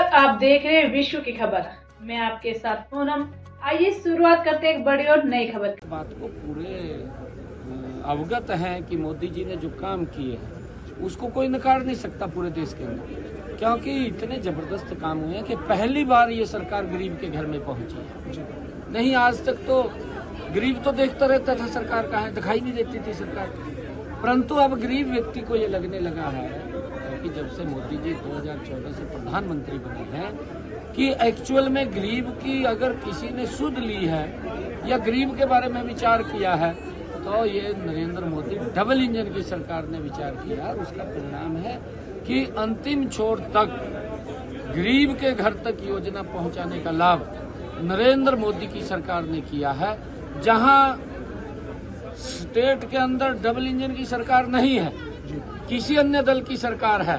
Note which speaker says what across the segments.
Speaker 1: नमस्कार, आप देख रहे हैं विश्व की खबर। मैं आपके साथ पूनम। आइए शुरुआत करते हैं एक बड़ी और नई खबर की।
Speaker 2: बात को पूरे अवगत है कि मोदी जी ने जो काम किए हैं उसको कोई नकार नहीं सकता पूरे देश के अंदर, क्योंकि इतने जबरदस्त काम हुए हैं कि पहली बार ये सरकार गरीब के घर में पहुंची है। नहीं, आज तक तो गरीब तो देखता रहता था सरकार कहाँ है, दिखाई नहीं देती थी सरकार, परंतु अब गरीब व्यक्ति को ये लगने लगा है कि जब से मोदी जी 2014 से प्रधानमंत्री बने हैं कि एक्चुअल में गरीब की अगर किसी ने सुध ली है या गरीब के बारे में विचार किया है तो ये नरेंद्र मोदी डबल इंजन की सरकार ने विचार किया और उसका परिणाम है कि अंतिम छोर तक गरीब के घर तक योजना पहुंचाने का लाभ नरेंद्र मोदी की सरकार ने किया है। जहां स्टेट के अंदर डबल इंजन की सरकार नहीं है, किसी अन्य दल की सरकार है,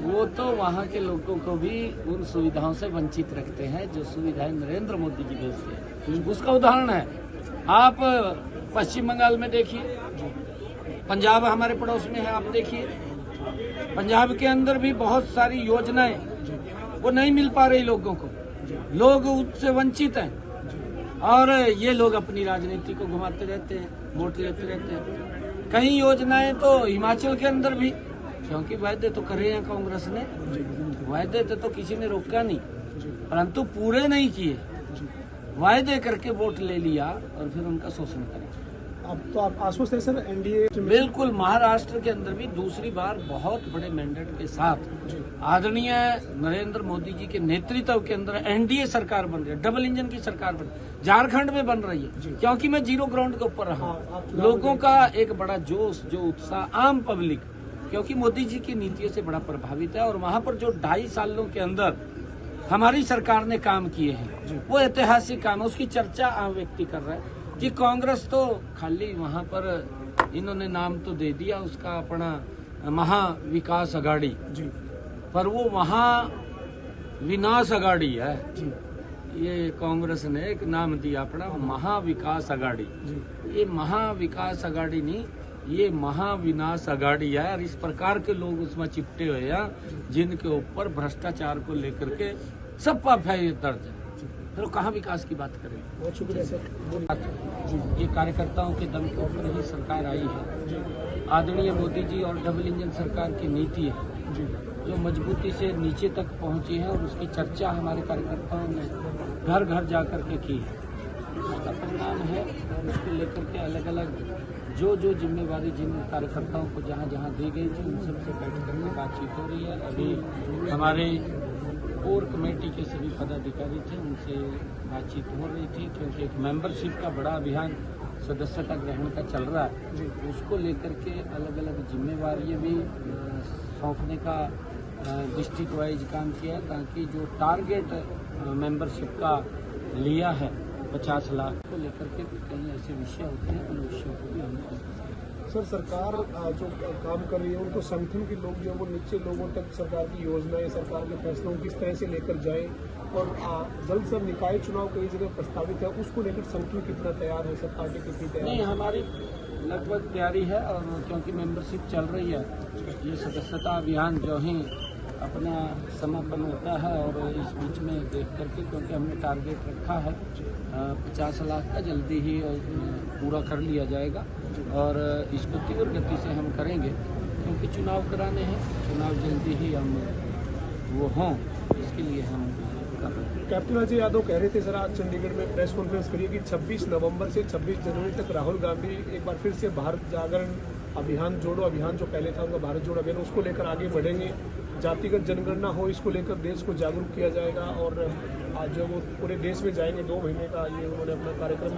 Speaker 2: वो तो वहाँ के लोगों को भी उन सुविधाओं से वंचित रखते हैं जो सुविधाएं नरेंद्र मोदी जी देते हैं। उसका उदाहरण है, आप पश्चिम बंगाल में देखिए, पंजाब हमारे पड़ोस में है, आप देखिए पंजाब के अंदर भी बहुत सारी योजनाएं वो नहीं मिल पा रही लोगों को, लोग उससे वंचित हैं और ये लोग अपनी राजनीति को घुमाते रहते हैं, वोट लेते रहते हैं। कई योजनाएं तो हिमाचल के अंदर भी, क्योंकि वायदे तो करे हैं कांग्रेस ने, वायदे तो किसी ने रोका नहीं, परंतु पूरे नहीं किए, वायदे करके वोट ले लिया और फिर उनका शोषण करें।
Speaker 3: अब तो आप आश्वस्त है सर एनडीए?
Speaker 2: बिल्कुल, महाराष्ट्र के अंदर भी दूसरी बार बहुत बड़े मैंडेट के साथ आदरणीय नरेंद्र मोदी जी के नेतृत्व के अंदर एनडीए सरकार बन रही है, डबल इंजन की सरकार बन रही है। झारखंड में बन रही है, क्योंकि मैं जीरो ग्राउंड के ऊपर रहा, लोगों का एक बड़ा जोश, जो उत्साह, आम पब्लिक, क्योंकि मोदी जी की नीतियों से बड़ा प्रभावित है और वहाँ पर जो 2.5 सालों के अंदर हमारी सरकार ने काम किए हैं वो ऐतिहासिक काम है। उसकी चर्चा आम व्यक्ति कर रहा है कि कांग्रेस तो खाली वहाँ पर इन्होंने नाम तो दे दिया उसका अपना महाविकास अघाड़ी, पर वो महाविनाश अघाड़ी है। ये कांग्रेस ने एक नाम दिया अपना महाविकास अघाड़ी, ये महाविकास अघाड़ी नहीं, ये महाविनाश अघाड़ी है। और इस प्रकार के लोग उसमें चिपटे हुए हैं जिनके ऊपर भ्रष्टाचार को लेकर के सब एफआईआर दर्ज है, फिर कहाँ विकास की बात करें।
Speaker 3: बहुत शुक्रिया सर।
Speaker 2: ये कार्यकर्ताओं के दम के ऊपर ही सरकार आई है। आदरणीय मोदी जी और डबल इंजन सरकार की नीति है जो मजबूती से नीचे तक पहुंची है और उसकी चर्चा हमारे कार्यकर्ताओं ने घर घर जाकर के की है। उसका परिणाम है, उसको लेकर के अलग अलग जो जिम्मेवारी जिन कार्यकर्ताओं को जहाँ जहाँ दी गई थी उन सबसे बैठ करके बातचीत हो रही है। अभी हमारे कोर कमेटी के सभी पदाधिकारी थे, उनसे बातचीत हो रही थी, क्योंकि एक मेंबरशिप का बड़ा अभियान सदस्यता ग्रहण का चल रहा है, उसको लेकर के अलग अलग जिम्मेवारियाँ भी सौंपने का डिस्ट्रिक्ट वाइज काम किया, ताकि जो टारगेट मेंबरशिप का लिया है 50 लाख को लेकर के कई ऐसे विषय होते हैं, उन विषयों को भी हमने।
Speaker 3: सर, सरकार जो काम कर रही है उनको संगठन के लोग जो है वो नीचे लोगों तक सरकार की योजनाएं, सरकार के फैसलों को किस तरह से लेकर जाए, और जल्द से निकाय चुनाव कई जगह प्रस्तावित है, उसको लेकर संगठन कितना तैयार है, सब पार्टी कितनी तैयार है?
Speaker 2: नहीं, हमारी लगभग तैयारी है, और क्योंकि मेंबरशिप चल रही है, ये सदस्यता अभियान जो ही अपना समापन होता है और इस बीच में देख करके, क्योंकि हमने टारगेट रखा है 50 लाख का, जल्दी ही पूरा कर लिया जाएगा और इसको तीव्र गति से हम करेंगे, क्योंकि चुनाव कराने हैं, चुनाव जल्दी ही हम वो हों, इसके लिए हम कर रहे हैं।
Speaker 3: कैप्टन अजय यादव कह रहे थे सर आज चंडीगढ़ में प्रेस कॉन्फ्रेंस करिए कि 26 नवंबर से 26 जनवरी तक राहुल गांधी एक बार फिर से भारत जागरण अभियान, जोड़ो अभियान जो पहले था उनका भारत जोड़ो अभियान, उसको लेकर आगे बढ़ेंगे, जातिगत जनगणना हो, इसको लेकर देश को जागरूक किया जाएगा और आज जो वो पूरे देश में जाएंगे। 2 महीने का ये उन्होंने अपना कार्यक्रम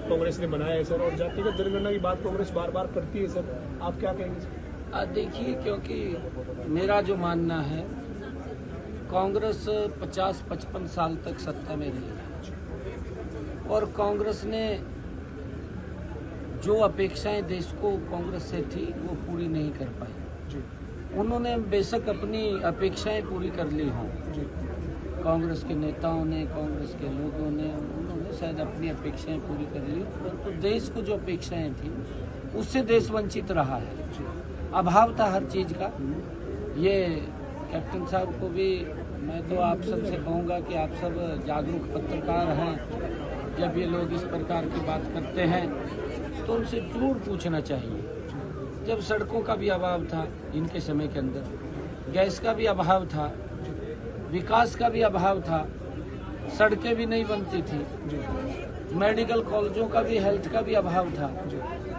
Speaker 3: कांग्रेस ने बनाया है सर, और जातिगत जनगणना की बात कांग्रेस बार बार करती है सर, आप क्या कहेंगे सर?
Speaker 2: देखिए, क्योंकि मेरा जो मानना है, कांग्रेस 50-55 साल तक सत्ता में रही और कांग्रेस ने जो अपेक्षाएं देश को कांग्रेस से थी वो पूरी नहीं कर पाई। उन्होंने बेशक अपनी अपेक्षाएं पूरी कर ली हों, कांग्रेस के नेताओं ने, कांग्रेस के लोगों ने, उन्होंने शायद अपनी अपेक्षाएं पूरी कर ली, परंतु देश को जो अपेक्षाएं थी उससे देश वंचित रहा है। अभाव था हर चीज का, ये कैप्टन साहब को भी मैं तो आप सबसे कहूँगा कि आप सब जागरूक पत्रकार हैं। जब ये लोग इस प्रकार की बात करते हैं तो उनसे जरूर पूछना चाहिए। जब सड़कों का भी अभाव था इनके समय के अंदर, गैस का भी अभाव था, विकास का भी अभाव था, सड़कें भी नहीं बनती थी, मेडिकल कॉलेजों का भी, हेल्थ का भी अभाव था,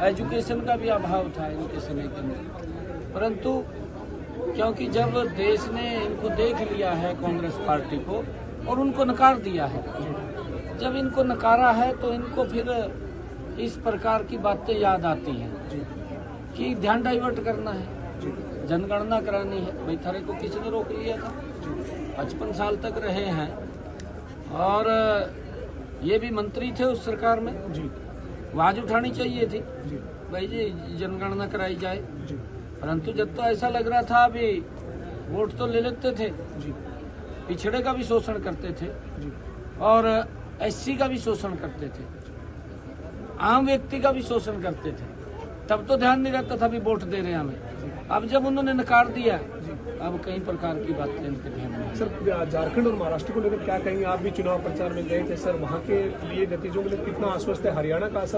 Speaker 2: एजुकेशन का भी अभाव था इनके समय के अंदर। परंतु क्योंकि जब देश ने इनको देख लिया है, कांग्रेस पार्टी को, और उनको नकार दिया है, जब इनको नकारा है तो इनको फिर इस प्रकार की बातें याद आती हैं कि ध्यान डाइवर्ट करना है, जनगणना करानी है। भाई थारे को किसने रोक लिया था? 55 साल तक रहे हैं और ये भी मंत्री थे उस सरकार में, आवाज उठानी चाहिए थी भाई जी जनगणना कराई जाए। परंतु जब तो ऐसा लग रहा था अभी वोट तो ले लेते थे, पिछड़े का भी शोषण करते थे और एससी का भी शोषण करते थे, आम व्यक्ति का भी शोषण करते थे, तब तो ध्यान नहीं रहता था भी वोट दे रहे हैं हमें। अब जब उन्होंने नकार दिया, अब कई प्रकार की बातें इनके ध्यान में।
Speaker 3: सर, झारखंड और महाराष्ट्र को लेकर क्या कहेंगे? आप भी चुनाव प्रचार में गए थे सर, वहाँ के लिए नतीजों के लिए कितना आश्वस्त है? हरियाणा का असर